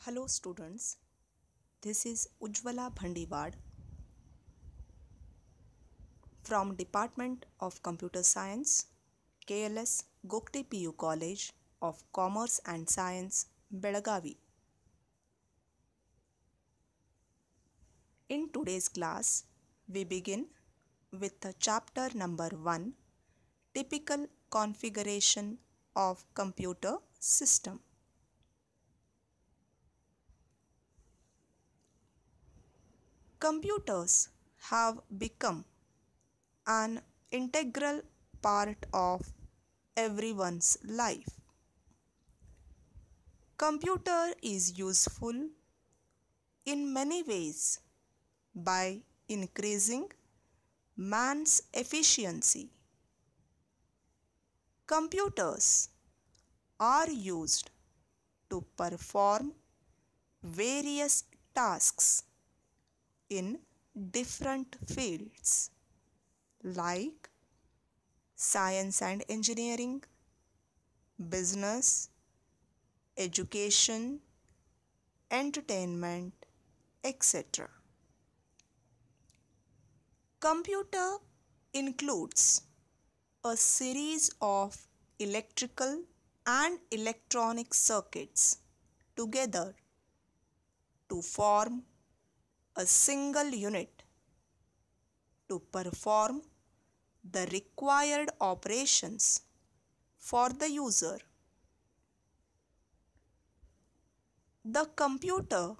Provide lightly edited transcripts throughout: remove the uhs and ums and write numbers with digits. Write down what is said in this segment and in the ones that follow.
Hello students, this is Ujjwala Bhandiwad from Department of Computer Science, KLS Gokte PU College of Commerce and Science, Belagavi. In today's class, we begin with the chapter number 1, Typical Configuration of Computer System. Computers have become an integral part of everyone's life. Computer is useful in many ways by increasing man's efficiency. Computers are used to perform various tasks in different fields like science and engineering, business, education, entertainment, etc. Computer includes a series of electrical and electronic circuits together to form a single unit to perform the required operations for the user. The computer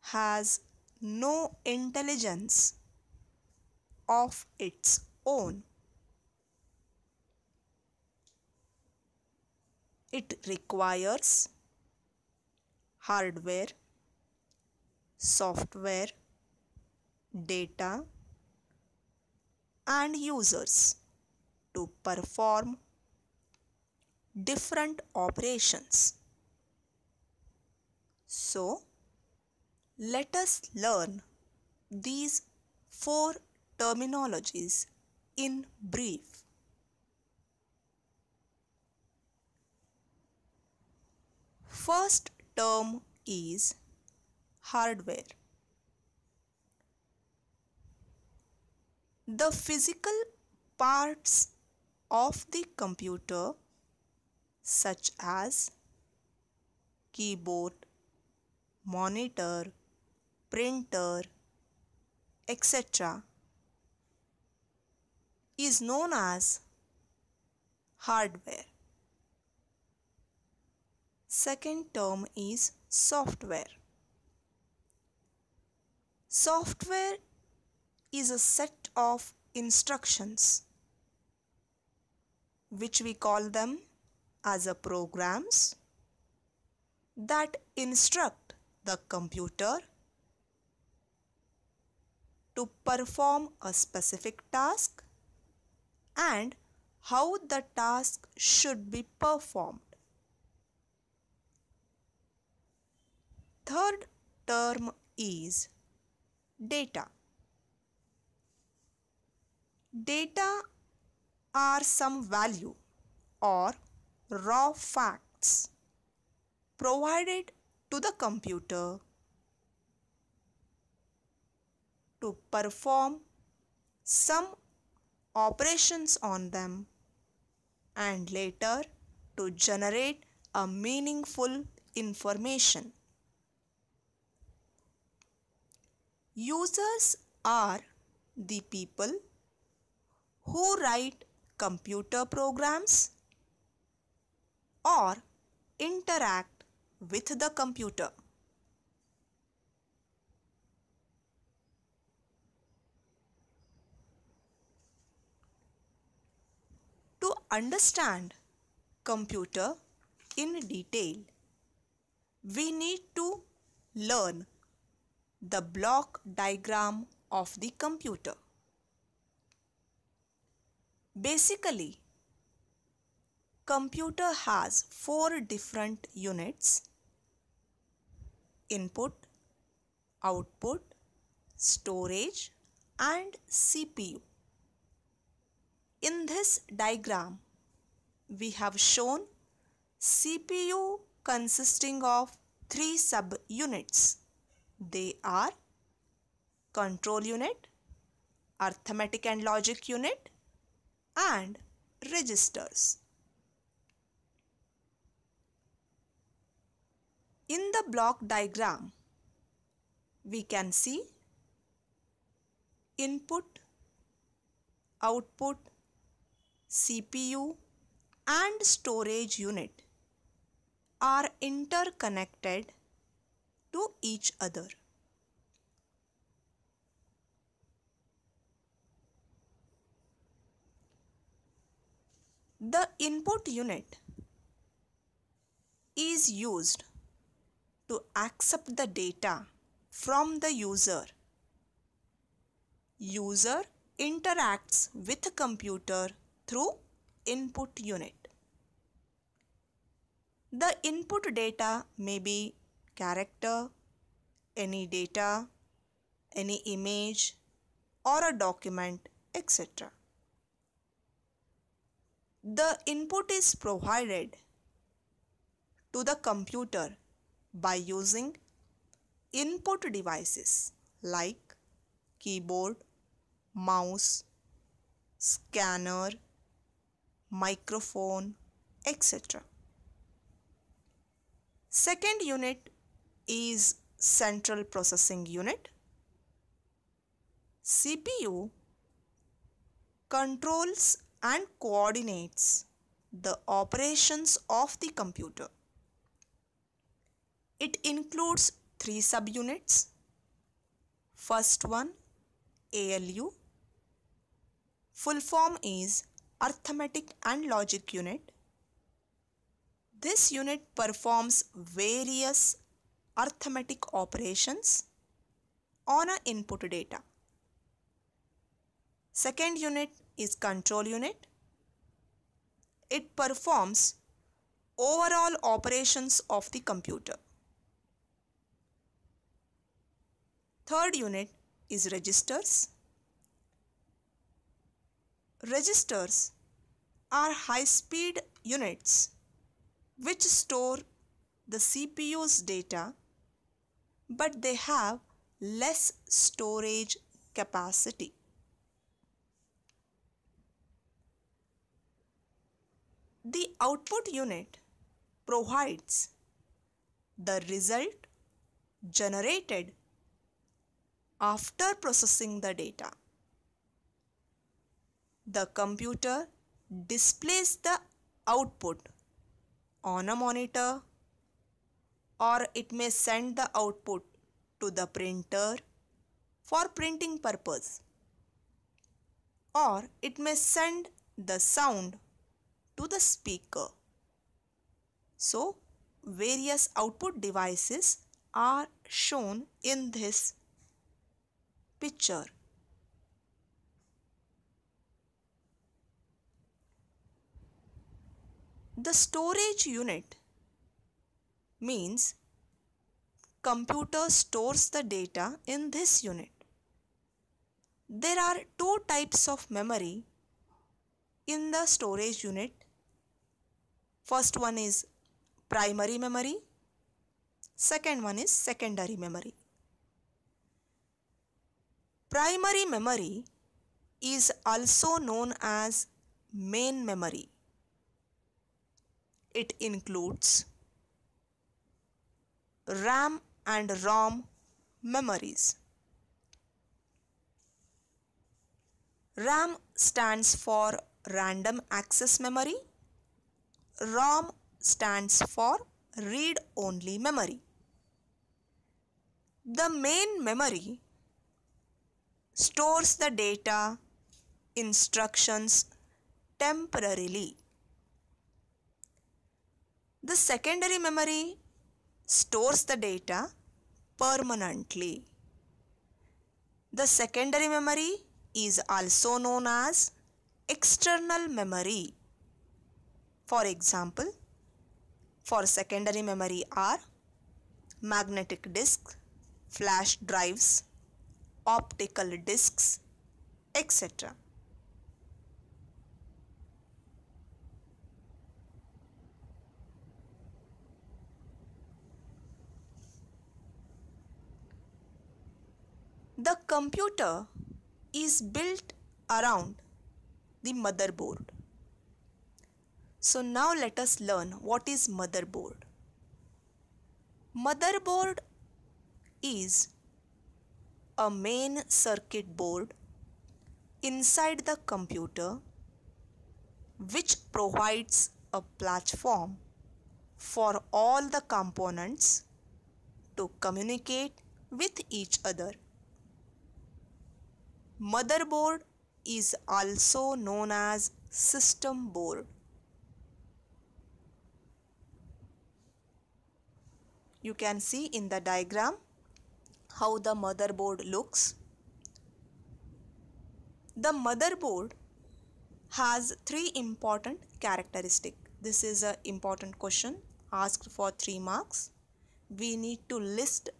has no intelligence of its own. It requires hardware, software, data, and users to perform different operations. So, let us learn these 4 terminologies in brief. First term is hardware. The physical parts of the computer such as keyboard, monitor, printer, etc. is known as hardware. Second term is software. Software is a set of instructions which we call them as a programs that instruct the computer to perform a specific task and how the task should be performed. Third term is data. Data are some value or raw facts provided to the computer to perform some operations on them and later to generate a meaningful information. Users are the people who write computer programs or interact with the computer. To understand computer in detail, we need to learn the block diagram of the computer. Basically, computer has 4 different units: input, output, storage, and CPU. In this diagram, we have shown CPU consisting of three sub-units. They are control unit, arithmetic and logic unit, and registers. In the block diagram, we can see input, output, CPU, and storage unit are interconnected to each other. The input unit is used to accept the data from the user. User interacts with the computer through input unit. The input data may be character, any data, any image, or a document, etc. The input is provided to the computer by using input devices like keyboard, mouse, scanner, microphone, etc. Second unit is central processing unit. CPU controls and coordinates the operations of the computer. It includes three subunits. First one, ALU. Full form is arithmetic and logic unit. This unit performs various arithmetic operations on an input data. Second unit is control unit. It performs overall operations of the computer. Third unit is registers. Registers are high-speed units which store the CPU's data, but they have less storage capacity. The output unit provides the result generated after processing the data. The computer displays the output on a monitor, or it may send the output to the printer for printing purpose, or it may send the sound to the speaker. So, various output devices are shown in this picture. The storage unit means computer stores the data in this unit. There are two types of memory in the storage unit. First one is primary memory. Second one is secondary memory. Primary memory is also known as main memory. It includes RAM and ROM memories. RAM stands for random access memory. ROM stands for read-only memory. The main memory stores the data, instructions temporarily. The secondary memory stores the data permanently. The secondary memory is also known as external memory. For example, for secondary memory are magnetic disks, flash drives, optical disks, etc. The computer is built around the motherboard. So now let us learn what is motherboard. Motherboard is a main circuit board inside the computer which provides a platform for all the components to communicate with each other. Motherboard is also known as system board. You can see in the diagram how the motherboard looks. The motherboard has three important characteristics. This is an important question asked for 3 marks. We need to list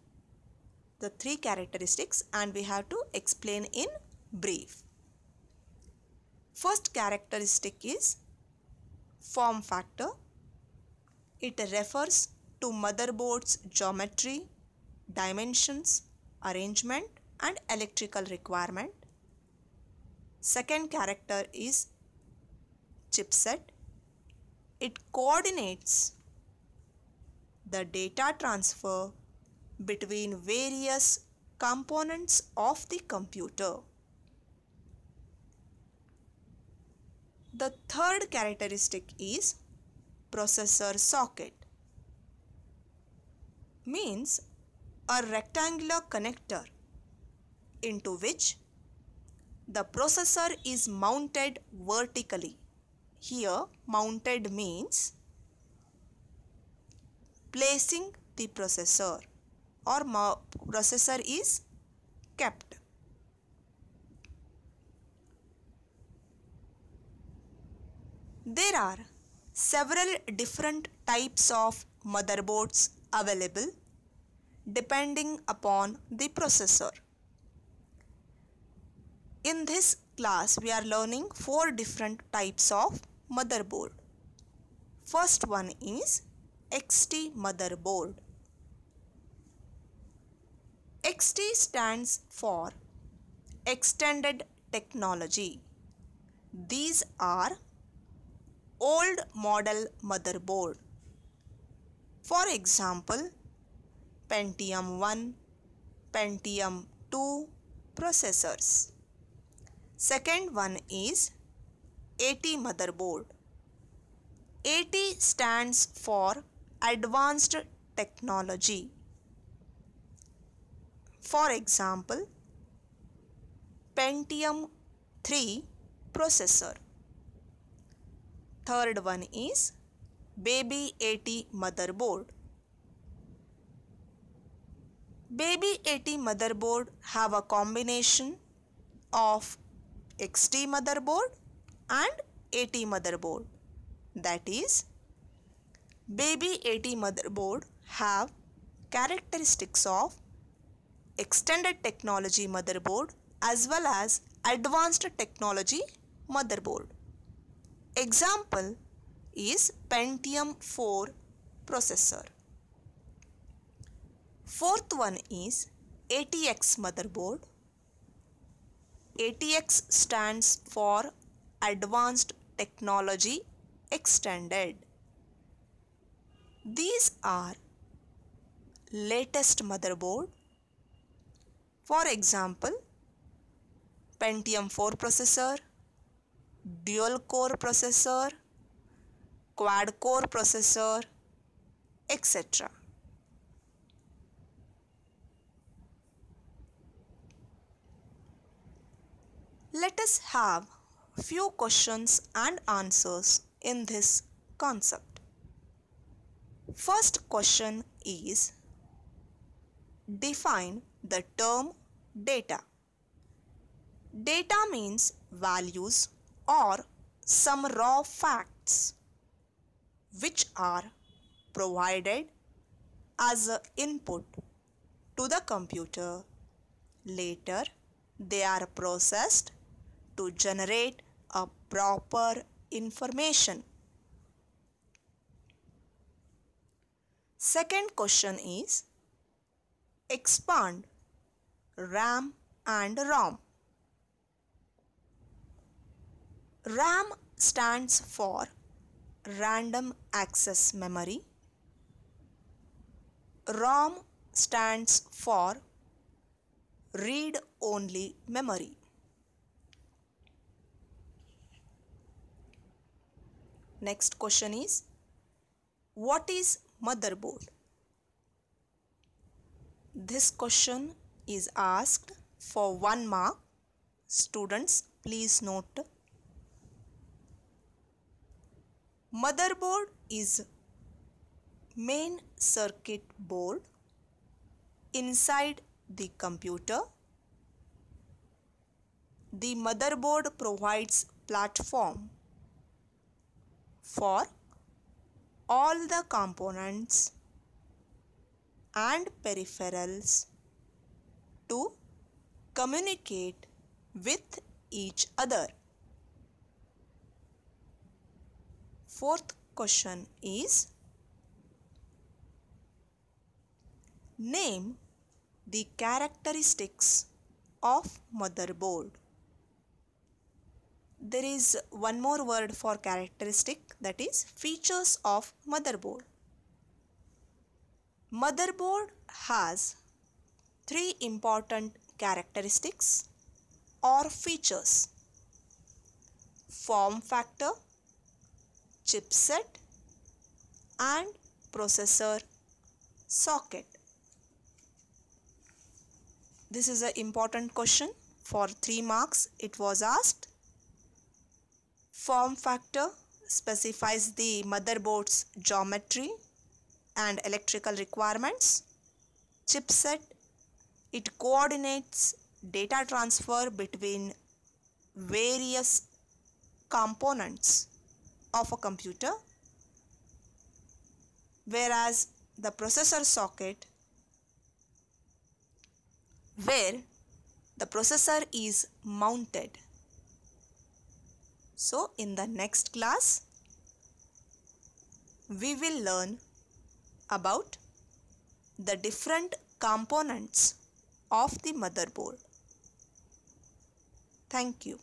the 3 characteristics and we have to explain in brief. First characteristic is form factor. It refers to motherboard's geometry, dimensions, arrangement and electrical requirement. Second character is chipset. It coordinates the data transfer between various components of the computer. The third characteristic is processor socket. Means a rectangular connector into which the processor is mounted vertically. Here mounted means placing the processor or processor is kept. There are several different types of motherboards available depending upon the processor. In this class, we are learning 4 different types of motherboard. First one is XT motherboard. XT stands for Extended Technology. These are old model motherboard. For example, Pentium 1, Pentium 2 processors. Second one is AT motherboard. AT stands for Advanced Technology. For example, Pentium 3 processor. Third one is Baby AT motherboard. Baby AT motherboard have a combination of XT motherboard and AT motherboard. That is, Baby AT motherboard have characteristics of Extended Technology motherboard as well as Advanced Technology motherboard. Example is Pentium 4 processor. Fourth one is ATX motherboard. ATX stands for Advanced Technology Extended. These are latest motherboard. For example, Pentium 4 processor, dual core processor, quad core processor, etc. Let us have few questions and answers in this concept. First question is, define the term data. Data means values or some raw facts which are provided as an input to the computer. Later, they are processed to generate a proper information. Second question is, expand RAM, and ROM. RAM stands for Random Access Memory. ROM stands for Read-Only Memory. Next question is, what is motherboard? This question is asked for 1 mark. Students, please note. Motherboard is main circuit board inside the computer. The motherboard provides platform for all the components and peripherals to communicate with each other. Fourth question is, name the characteristics of motherboard. There is one more word for characteristic, that is features of motherboard. Motherboard has 3 important characteristics or features: form factor, chipset and processor socket. This is an important question. For 3 marks it was asked. Form factor specifies the motherboard's geometry and electrical requirements. Chipset, it coordinates data transfer between various components of a computer, whereas the processor socket, where the processor is mounted. So in the next class we will learn about the different components of the motherboard. Thank you.